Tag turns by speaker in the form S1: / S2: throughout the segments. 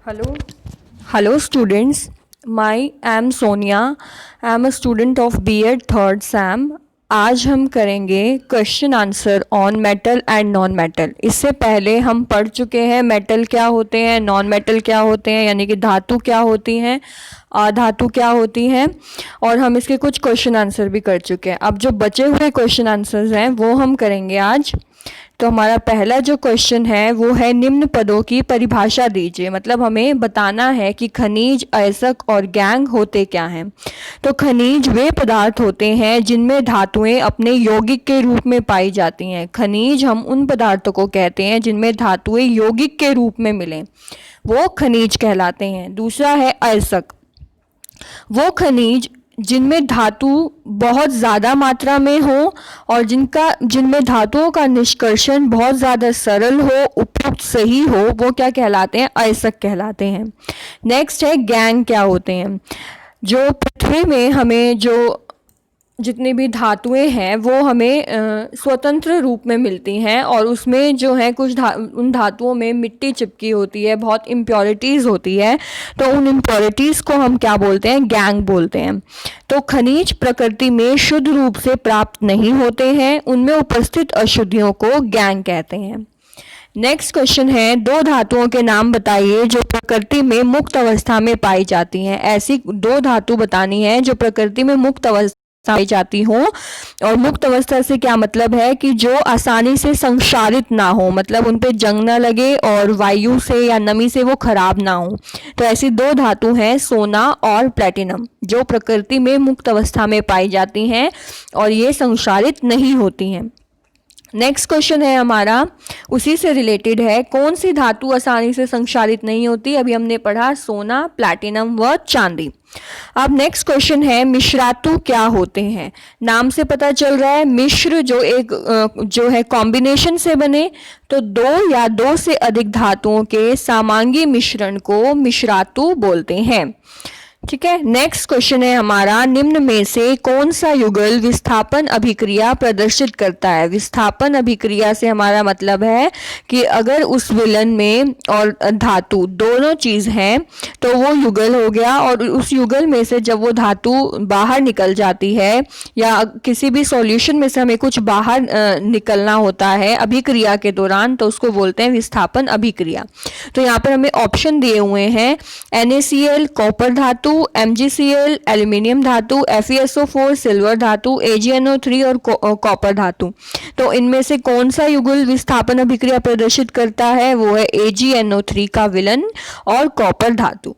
S1: Hello, hello students. I am Sonia. I am a student of B.Ed third SAM. आज हम करेंगे question answer on metal and non metal. इससे पहले हम पढ़ चुके हैं मेटल क्या होते हैं, नॉन मेटल क्या होते हैं, यानी कि धातु क्या होती हैं, अधातु क्या होती हैं, और हम इसके कुछ क्वेश्चन आंसर भी कर चुके हैं। अब जो बचे हुए क्वेश्चन आंसर्स हैं वो हम करेंगे आज। तो हमारा पहला जो क्वेश्चन है वो है निम्न पदों की परिभाषा दीजिए। मतलब हमें बताना है कि खनिज, अयस्क और गैंग होते क्या हैं। तो खनिज वे पदार्थ होते हैं जिनमें धातुएं अपने यौगिक के रूप में पाई जाती हैं। खनिज हम उन पदार्थों को कहते हैं जिनमें धातुएं यौगिक के रूप में मिलें, वो खनिज कहलाते हैं। दूसरा है अयस्क, वो खनिज जिनमें धातु बहुत ज़्यादा मात्रा में हो और जिनमें धातुओं का निष्कर्षण बहुत ज़्यादा सरल हो, उपयुक्त सही हो, वो क्या कहलाते हैं, अयस्क कहलाते हैं। नेक्स्ट है गैंग क्या होते हैं। जो पृथ्वी में हमें जो जितनी भी धातुएं हैं वो हमें स्वतंत्र रूप में मिलती हैं, और उसमें जो है कुछ उन धातुओं में मिट्टी चिपकी होती है, बहुत इम्प्योरिटीज़ होती है, तो उन इम्प्योरिटीज़ को हम क्या बोलते हैं, गैंग बोलते हैं। तो खनिज प्रकृति में शुद्ध रूप से प्राप्त नहीं होते हैं, उनमें उपस्थित अशुद्धियों को गैंग कहते हैं। नेक्स्ट क्वेश्चन है दो धातुओं के नाम बताइए जो प्रकृति में मुक्त अवस्था में पाई जाती हैं। ऐसी दो धातु बतानी है जो प्रकृति में मुक्त अवस्था पाई जाती हो, और मुक्त अवस्था से क्या मतलब है कि जो आसानी से संक्षारित ना हो, मतलब उन पे जंग ना लगे और वायु से या नमी से वो खराब ना हो। तो ऐसी दो धातु हैं सोना और प्लेटिनम, जो प्रकृति में मुक्त अवस्था में पाई जाती हैं और ये संक्षारित नहीं होती हैं। नेक्स्ट क्वेश्चन है हमारा उसी से रिलेटेड है, कौन सी धातु आसानी से संक्षारित नहीं होती। अभी हमने पढ़ा सोना, प्लैटिनम व चांदी। अब नेक्स्ट क्वेश्चन है मिश्रातु क्या होते हैं। नाम से पता चल रहा है मिश्र जो है कॉम्बिनेशन से बने, तो दो या दो से अधिक धातुओं के सामांगी मिश्रण को मिश्रातु बोलते हैं। ठीक है। नेक्स्ट क्वेश्चन है हमारा निम्न में से कौन सा युगल विस्थापन अभिक्रिया प्रदर्शित करता है। विस्थापन अभिक्रिया से हमारा मतलब है कि अगर उस विलन में और धातु दोनों चीज हैं तो वो युगल हो गया, और उस युगल में से जब वो धातु बाहर निकल जाती है या किसी भी सॉल्यूशन में से हमें कुछ बाहर निकलना होता है अभिक्रिया के दौरान, तो उसको बोलते हैं विस्थापन अभिक्रिया। तो यहाँ पर हमें ऑप्शन दिए हुए हैं NaCl कॉपर धातु, MgCl एल्यूमिनियम धातु, FeSO4 सिल्वर धातु, AgNO3 और कॉपर धातु। तो इनमें से कौन सा युगल विस्थापन अभिक्रिया प्रदर्शित करता है, वो है AgNO3 का विलन और कॉपर धातु।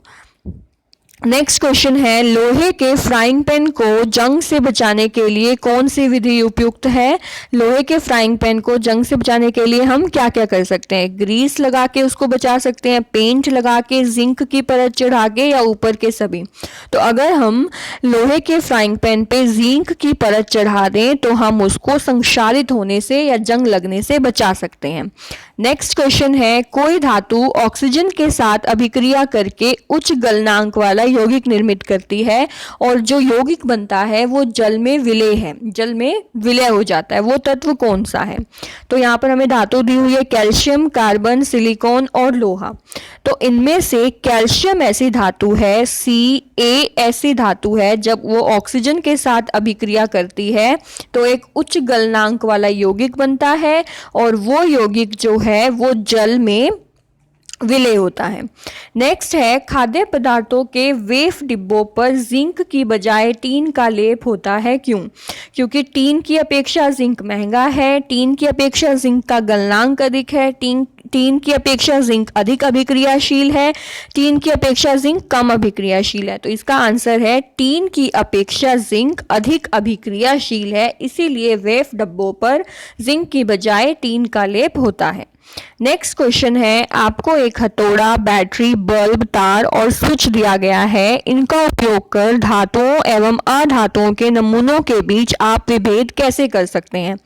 S1: नेक्स्ट क्वेश्चन है लोहे के फ्राइंग पैन को जंग से बचाने के लिए कौन सी विधि उपयुक्त है। लोहे के फ्राइंग पैन को जंग से बचाने के लिए हम क्या क्या कर सकते हैं। ग्रीस लगा के उसको बचा सकते हैं, पेंट लगा के, जिंक की परत चढ़ा के, या ऊपर के सभी। तो अगर हम लोहे के फ्राइंग पैन पे जिंक की परत चढ़ा दें तो हम उसको संक्षारित होने से या जंग लगने से बचा सकते हैं। नेक्स्ट क्वेश्चन है कोई धातु ऑक्सीजन के साथ अभिक्रिया करके उच्च गलनांक वाला यौगिक निर्मित करती है, और जो यौगिक बनता है वो जल में विलय है, जल में विलय हो जाता है, वो तत्व कौन सा है। तो यहाँ पर हमें धातु दी हुई है कैल्शियम, कार्बन, सिलिकॉन और लोहा। तो इनमें से कैल्शियम ऐसी धातु है, Ca ऐसी धातु है, जब वो ऑक्सीजन के साथ अभिक्रिया करती है तो एक उच्च गलनांक वाला यौगिक बनता है, और वो यौगिक जो है वो जल में विलय होता है। नेक्स्ट है खाद्य पदार्थों के वेफ डिब्बों पर जिंक की बजाय टीन का लेप होता है, क्यों। क्योंकि टीन की अपेक्षा जिंक महंगा है, टीन की अपेक्षा जिंक का गलनांक अधिक है, टीन की अपेक्षा जिंक अधिक अभिक्रियाशील है, टीन की अपेक्षा जिंक कम अभिक्रियाशील है। तो इसका आंसर है टीन की अपेक्षा जिंक अधिक अभिक्रियाशील है, इसीलिए वेफ डब्बों पर जिंक की बजाय टीन का लेप होता है। नेक्स्ट क्वेश्चन है आपको एक हथौड़ा, बैटरी, बल्ब, तार और स्विच दिया गया है। इनका उपयोग कर धातुओं एवं अधातुओं के नमूनों के बीच आप विभेद कैसे कर सकते हैं।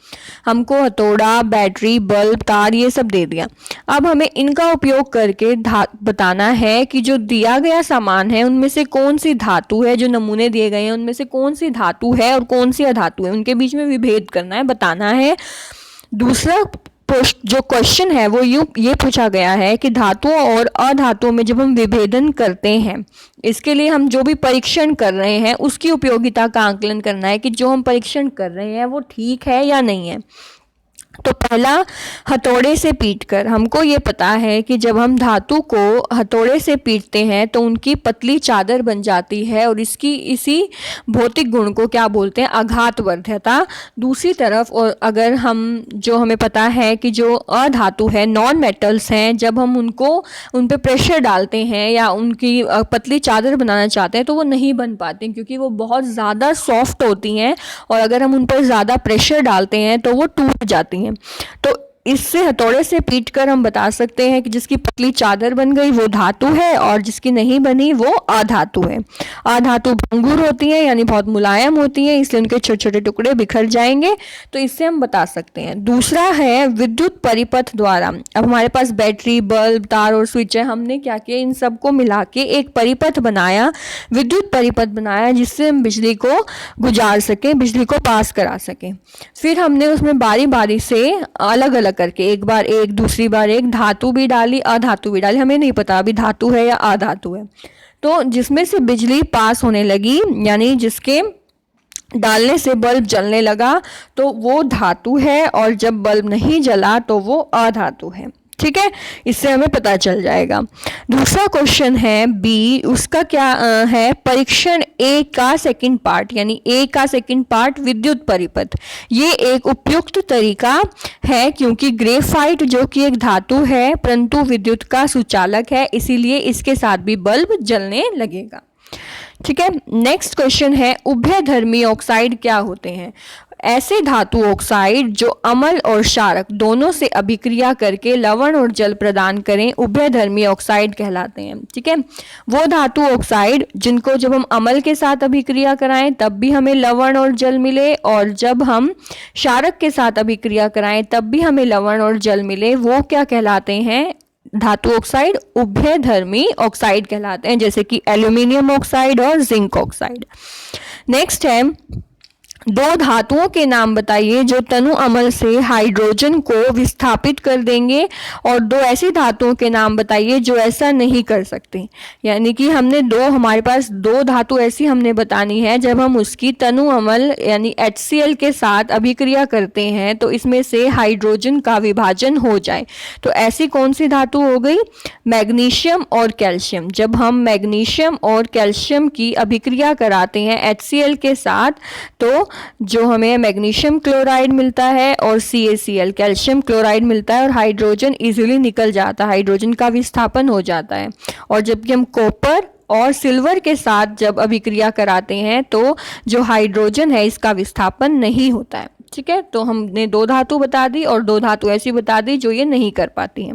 S1: हमको हथौड़ा, बैटरी, बल्ब, तार ये सब दे दिया। अब हमें इनका उपयोग करके बताना है कि जो दिया गया सामान है उनमें से कौन सी धातु है, जो नमूने दिए गए हैं उनमें से कौन सी धातु है और कौन सी अधातु है, उनके बीच में विभेद करना है, बताना है। दूसरा जो क्वेश्चन है वो ये पूछा गया है कि धातुओं और अधातुओं में जब हम विभेदन करते हैं, इसके लिए हम जो भी परीक्षण कर रहे हैं उसकी उपयोगिता का आकलन करना है कि जो हम परीक्षण कर रहे हैं वो ठीक है या नहीं है। तो पहला, हथौड़े से पीटकर। हमको ये पता है कि जब हम धातु को हथौड़े से पीटते हैं तो उनकी पतली चादर बन जाती है और इसी भौतिक गुण को क्या बोलते हैं, आघातवर्ध्यता। दूसरी तरफ और अगर हमें पता है कि जो अधातु है, नॉन मेटल्स हैं, जब हम उन पे प्रेशर डालते हैं या उनकी पतली चादर बनाना चाहते हैं तो वो नहीं बन पाते क्योंकि वो बहुत ज़्यादा सॉफ्ट होती हैं और अगर हम उन पर ज़्यादा प्रेशर डालते हैं तो वो टूट जाती हैं। तो इससे हथौड़े से पीटकर हम बता सकते हैं कि जिसकी पतली चादर बन गई वो धातु है और जिसकी नहीं बनी वो अधातु है। अधातु भंगुर होती हैं यानी बहुत मुलायम होती हैं, इसलिए उनके छोटे छोटे टुकड़े बिखर जाएंगे। तो इससे हम बता सकते हैं। दूसरा है विद्युत परिपथ द्वारा। अब हमारे पास बैटरी, बल्ब, तार और स्विच है। हमने क्या किया, इन सबको मिला के एक परिपथ बनाया, विद्युत परिपथ बनाया, जिससे हम बिजली को गुजार सकें, बिजली को पास करा सकें। फिर हमने उसमें बारी बारी से अलग अलग करके एक बार एक, दूसरी बार एक, धातु भी डाली, अधातु भी डाली। हमें नहीं पता अभी धातु है या अधातु है। तो जिसमें से बिजली पास होने लगी यानी जिसके डालने से बल्ब जलने लगा तो वो धातु है और जब बल्ब नहीं जला तो वो अधातु है। ठीक है, इससे हमें पता चल जाएगा। दूसरा क्वेश्चन है बी, उसका क्या है, परीक्षण ए का सेकंड पार्ट यानी ए का सेकंड पार्ट विद्युत परिपथ। ये एक उपयुक्त तरीका है क्योंकि ग्रेफाइट जो कि एक धातु है परंतु विद्युत का सुचालक है, इसीलिए इसके साथ भी बल्ब जलने लगेगा। ठीक है, नेक्स्ट क्वेश्चन है उभयधर्मी ऑक्साइड क्या होते हैं। ऐसे धातु ऑक्साइड जो अम्ल और क्षारक दोनों से अभिक्रिया करके लवण और जल प्रदान करें उभयधर्मी ऑक्साइड कहलाते हैं। ठीक है, वो धातु ऑक्साइड जिनको जब हम अम्ल के साथ अभिक्रिया कराएं तब भी हमें लवण और जल मिले और जब हम क्षारक के साथ अभिक्रिया कराएं तब भी हमें लवण और जल मिले, वो क्या कहलाते हैं, धातु ऑक्साइड उभयधर्मी ऑक्साइड कहलाते हैं, जैसे कि एल्यूमिनियम ऑक्साइड और जिंक ऑक्साइड। नेक्स्ट है दो धातुओं के नाम बताइए जो तनु अम्ल से हाइड्रोजन को विस्थापित कर देंगे और दो ऐसी धातुओं के नाम बताइए जो ऐसा नहीं कर सकते। यानी कि हमारे पास दो धातु ऐसी हमने बतानी है जब हम उसकी तनु अम्ल यानी HCl के साथ अभिक्रिया करते हैं तो इसमें से हाइड्रोजन का विभाजन हो जाए। तो ऐसी कौन सी धातु हो गई, मैग्नीशियम और कैल्शियम। जब हम मैग्नीशियम और कैल्शियम की अभिक्रिया कराते हैं HCl के साथ तो जो हमें मैग्नीशियम क्लोराइड मिलता है और CaCl कैल्शियम क्लोराइड मिलता है और हाइड्रोजन इजीली निकल जाता है, हाइड्रोजन का विस्थापन हो जाता है। और जबकि हम कॉपर और सिल्वर के साथ जब अभिक्रिया कराते हैं तो जो हाइड्रोजन है इसका विस्थापन नहीं होता है। ठीक है, तो हमने दो धातु बता दी और दो धातु ऐसी बता दी जो ये नहीं कर पाती हैं।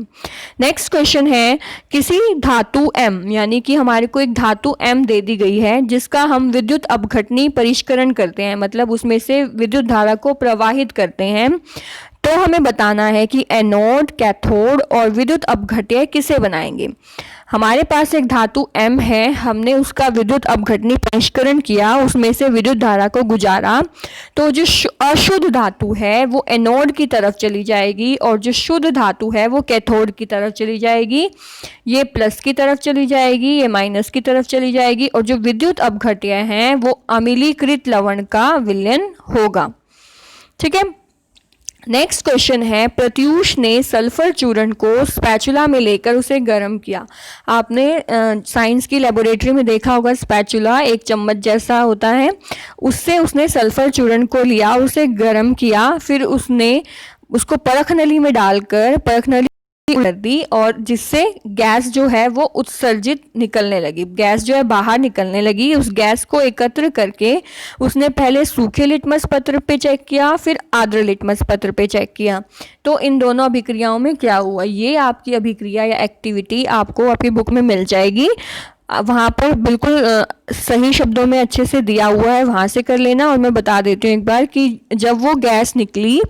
S1: नेक्स्ट क्वेश्चन है किसी धातु M यानी कि हमारे को एक धातु M दे दी गई है जिसका हम विद्युत अपघटनी परिष्करण करते हैं, मतलब उसमें से विद्युत धारा को प्रवाहित करते हैं। तो हमें बताना है कि एनोड, कैथोड और विद्युत अपघट्य किसे बनाएंगे। हमारे पास एक धातु M है, हमने उसका विद्युत अपघटनी परिष्करण किया, उसमें से विद्युत धारा को गुजारा, तो जो अशुद्ध धातु है वो एनोड की तरफ चली जाएगी और जो शुद्ध धातु है वो कैथोड की तरफ चली जाएगी। ये प्लस की तरफ चली जाएगी, ये माइनस की तरफ चली जाएगी और जो विद्युत अपघट्य हैं वो अम्लीकृत लवण का विलयन होगा। ठीक है, नेक्स्ट क्वेश्चन है प्रत्यूष ने सल्फर चूर्ण को स्पैचुला में लेकर उसे गर्म किया। आपने साइंस की लेबोरेटरी में देखा होगा, स्पैचुला एक चम्मच जैसा होता है, उससे उसने सल्फर चूर्ण को लिया, उसे गर्म किया, फिर उसने उसको परख नली में डालकर परख नली कर दी और जिससे गैस जो है वो उत्सर्जित निकलने लगी, गैस जो है बाहर निकलने लगी। उस गैस को एकत्र करके उसने पहले सूखे लिटमस पत्र पे चेक किया, फिर आर्द्र लिटमस पत्र पे चेक किया। तो इन दोनों अभिक्रियाओं में क्या हुआ, ये आपकी अभिक्रिया या एक्टिविटी आपको आपकी बुक में मिल जाएगी। वहाँ पर बिल्कुल सही शब्दों में अच्छे से दिया हुआ है, वहाँ से कर लेना। और मैं बता देती हूँ एक बार कि जब वो गैस निकली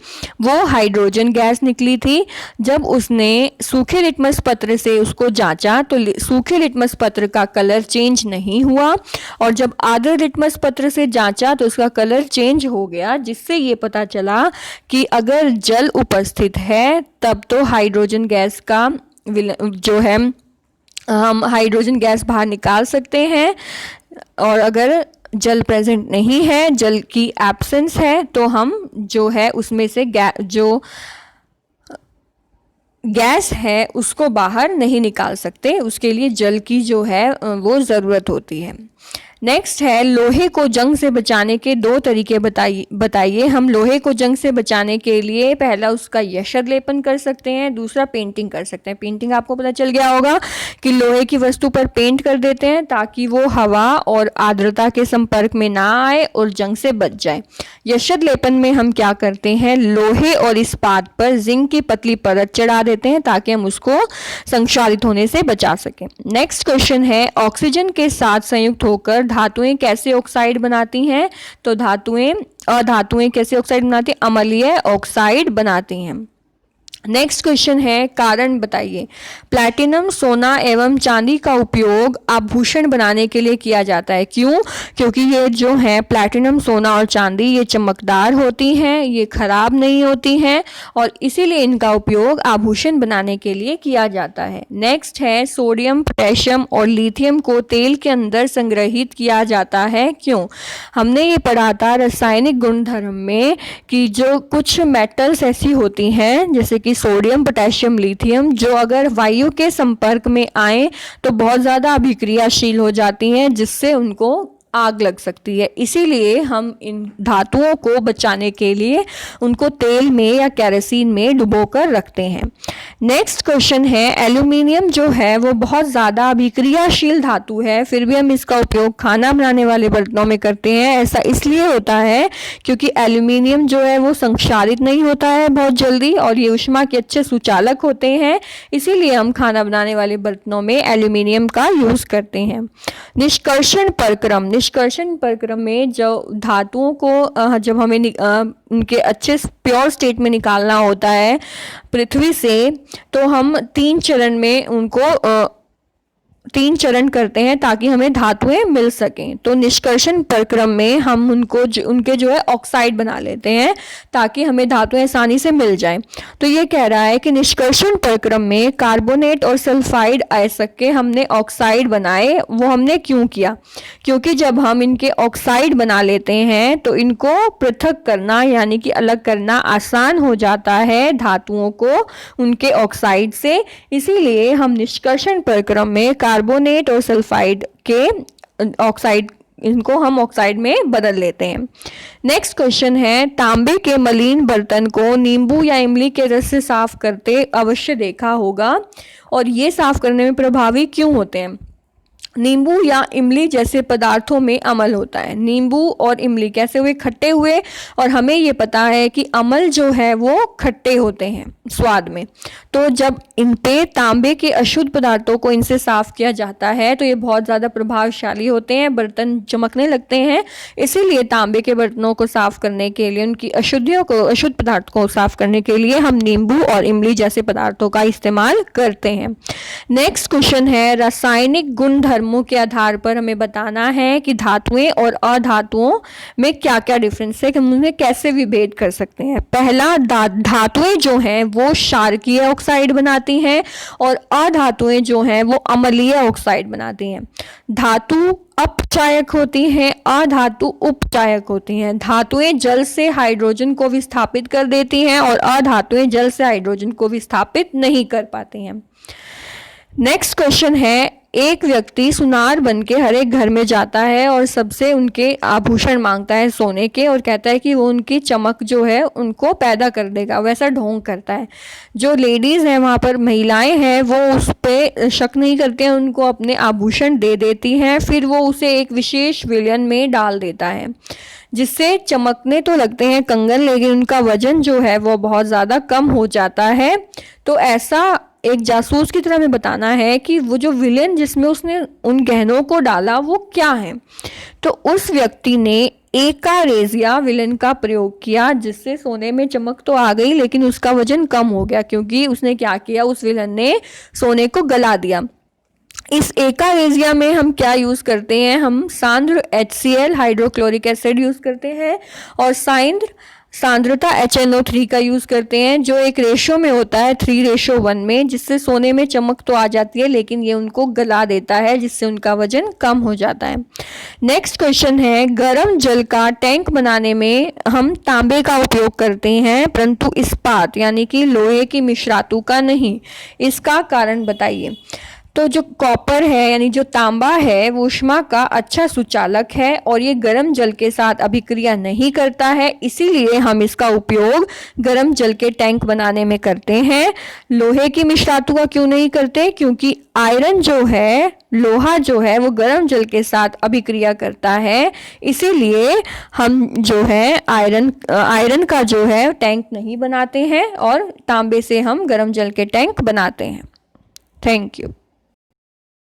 S1: वो हाइड्रोजन गैस निकली थी। जब उसने सूखे लिटमस पत्र से उसको जांचा तो सूखे लिटमस पत्र का कलर चेंज नहीं हुआ, और जब आर्द्र लिटमस पत्र से जांचा तो उसका कलर चेंज हो गया, जिससे ये पता चला कि अगर जल उपस्थित है तब तो हाइड्रोजन गैस का जो है हम हाइड्रोजन गैस बाहर निकाल सकते हैं, और अगर जल प्रेजेंट नहीं है, जल की एब्सेंस है, तो हम जो है उसमें से जो गैस है उसको बाहर नहीं निकाल सकते। उसके लिए जल की जो है वो ज़रूरत होती है। नेक्स्ट है लोहे को जंग से बचाने के 2 तरीके बताइए। हम लोहे को जंग से बचाने के लिए पहला उसका यशद लेपन कर सकते हैं, दूसरा पेंटिंग कर सकते हैं। पेंटिंग आपको पता चल गया होगा कि लोहे की वस्तु पर पेंट कर देते हैं ताकि वो हवा और आर्द्रता के संपर्क में ना आए और जंग से बच जाए। यशद लेपन में हम क्या करते हैं, लोहे और इस्पात पर जिंक की पतली परत चढ़ा देते हैं ताकि हम उसको संक्षारित होने से बचा सकें। नेक्स्ट क्वेश्चन है ऑक्सीजन के साथ संयुक्त होकर धातुएं कैसे ऑक्साइड बनाती हैं। तो धातुएं कैसे ऑक्साइड बनाती हैं, अम्लीय ऑक्साइड बनाती हैं। नेक्स्ट क्वेश्चन है कारण बताइए। प्लैटिनम, सोना एवं चांदी का उपयोग आभूषण बनाने के लिए किया जाता है। क्यों? क्योंकि ये जो है प्लैटिनम, सोना और चांदी ये चमकदार होती हैं, ये खराब नहीं होती हैं, और इसीलिए इनका उपयोग आभूषण बनाने के लिए किया जाता है। नेक्स्ट है सोडियम, पोटेशियम और लिथियम को तेल के अंदर संग्रहित किया जाता है। क्यों? हमने ये पढ़ा था रासायनिक गुणधर्म में कि जो कुछ मेटल्स ऐसी होती हैं जैसे कि सोडियम, पोटेशियम, लिथियम, जो अगर वायु के संपर्क में आए तो बहुत ज़्यादा अभिक्रियाशील हो जाती हैं, जिससे उनको आग लग सकती है। इसीलिए हम इन धातुओं को बचाने के लिए उनको तेल में या केरोसिन में डुबोकर रखते हैं। नेक्स्ट क्वेश्चन है एल्यूमिनियम जो है वो बहुत ज़्यादा अभिक्रियाशील धातु है, फिर भी हम इसका उपयोग खाना बनाने वाले बर्तनों में करते हैं। ऐसा इसलिए होता है क्योंकि एल्यूमिनियम जो है वो संक्षारित नहीं होता है बहुत जल्दी, और ये ऊष्मा के अच्छे सुचालक होते हैं, इसीलिए हम खाना बनाने वाले बर्तनों में एल्यूमिनियम का यूज़ करते हैं। निष्कर्षण प्रक्रम में जो धातुओं को जब हमें उनके अच्छे प्योर स्टेट में निकालना होता है पृथ्वी से, तो हम 3 चरण में उनको 3 चरण करते हैं ताकि हमें धातुएं मिल सकें। तो निष्कर्षण प्रक्रम में हम उनके जो है ऑक्साइड बना लेते हैं ताकि हमें धातुएं आसानी से मिल जाएं। तो ये कह रहा है कि निष्कर्षण प्रक्रम में कार्बोनेट और सल्फाइड आयस्क के हमने ऑक्साइड बनाए। वो हमने क्यों किया? क्योंकि जब हम इनके ऑक्साइड बना लेते हैं तो इनको पृथक करना यानी कि अलग करना आसान हो जाता है धातुओं को उनके ऑक्साइड से। इसीलिए हम निष्कर्षण प्रक्रम में कार्बोनेट और सल्फाइड के ऑक्साइड इनको हम ऑक्साइड में बदल लेते हैं। नेक्स्ट क्वेश्चन है तांबे के मलिन बर्तन को नींबू या इमली के रस से साफ करते अवश्य देखा होगा, और ये साफ करने में प्रभावी क्यों होते हैं? नींबू या इमली जैसे पदार्थों में अम्ल होता है। नींबू और इमली कैसे हुए? खट्टे हुए, और हमें ये पता है कि अम्ल जो है वो खट्टे होते हैं स्वाद में। तो जब इन पे तांबे के अशुद्ध पदार्थों को इनसे साफ किया जाता है तो ये बहुत ज़्यादा प्रभावशाली होते हैं, बर्तन चमकने लगते हैं। इसीलिए तांबे के बर्तनों को साफ करने के लिए, उनकी अशुद्ध पदार्थ को साफ करने के लिए हम नींबू और इमली जैसे पदार्थों का इस्तेमाल करते हैं। नेक्स्ट क्वेश्चन है रासायनिक गुणधर्मों के आधार पर हमें बताना है कि धातुएं और अधातुओं में क्या क्या डिफरेंस है, कि हम उन्हें कैसे विभेद कर सकते हैं। पहला, धातुएं जो हैं वो क्षारकीय ऑक्साइड बनाती हैं और अधातुएं जो हैं वो अम्लीय ऑक्साइड बनाती हैं। धातु अपचायक होती हैं, अधातु उपचायक होती हैं। धातुएं जल से हाइड्रोजन को विस्थापित कर देती हैं और अधातुएं जल से हाइड्रोजन को विस्थापित नहीं कर पाती हैं। नेक्स्ट क्वेश्चन है एक व्यक्ति सुनार बन के हर एक घर में जाता है और सबसे उनके आभूषण मांगता है सोने के, और कहता है कि वो उनकी चमक जो है उनको पैदा कर देगा, वैसा ढोंग करता है। जो लेडीज़ हैं वहाँ पर महिलाएं हैं वो उस पर शक नहीं करते हैं, उनको अपने आभूषण दे देती हैं, फिर वो उसे एक विशेष विलयन में डाल देता है जिससे चमकने तो लगते हैं कंगन, लेकिन उनका वजन जो है वो बहुत ज़्यादा कम हो जाता है। तो ऐसा एक जासूस की तरह हमें बताना है कि वो जो विलेन जिसमें उसने उन गहनों को डाला वो क्या है। तो उस व्यक्ति ने एकारेजिया विलेन का प्रयोग किया, जिससे सोने में चमक तो आ गई लेकिन उसका वजन कम हो गया, क्योंकि उसने क्या किया, उस विलेन ने सोने को गला दिया। इस एकारेजिया में हम क्या यूज़ करते हैं, हम सांद्र HCl हाइड्रोक्लोरिक एसिड यूज़ करते हैं और सांद्रता HNO3 का यूज़ करते हैं, जो एक रेशो में होता है 3:1 में, जिससे सोने में चमक तो आ जाती है लेकिन ये उनको गला देता है, जिससे उनका वजन कम हो जाता है। नेक्स्ट क्वेश्चन है, गर्म जल का टैंक बनाने में हम तांबे का उपयोग करते हैं परंतु इस्पात यानी कि लोहे की मिश्रातु का नहीं। इसका कारण बताइए। तो जो कॉपर है यानी जो तांबा है वो ऊष्मा का अच्छा सुचालक है और ये गर्म जल के साथ अभिक्रिया नहीं करता है, इसीलिए हम इसका उपयोग गर्म जल के टैंक बनाने में करते हैं। लोहे की मिश्रातु का क्यों नहीं करते, क्योंकि आयरन जो है, लोहा जो है वो गर्म जल के साथ अभिक्रिया करता है, इसीलिए हम जो है आयरन का जो है टैंक नहीं बनाते हैं और तांबे से हम गर्म जल के टैंक बनाते हैं। Thank you.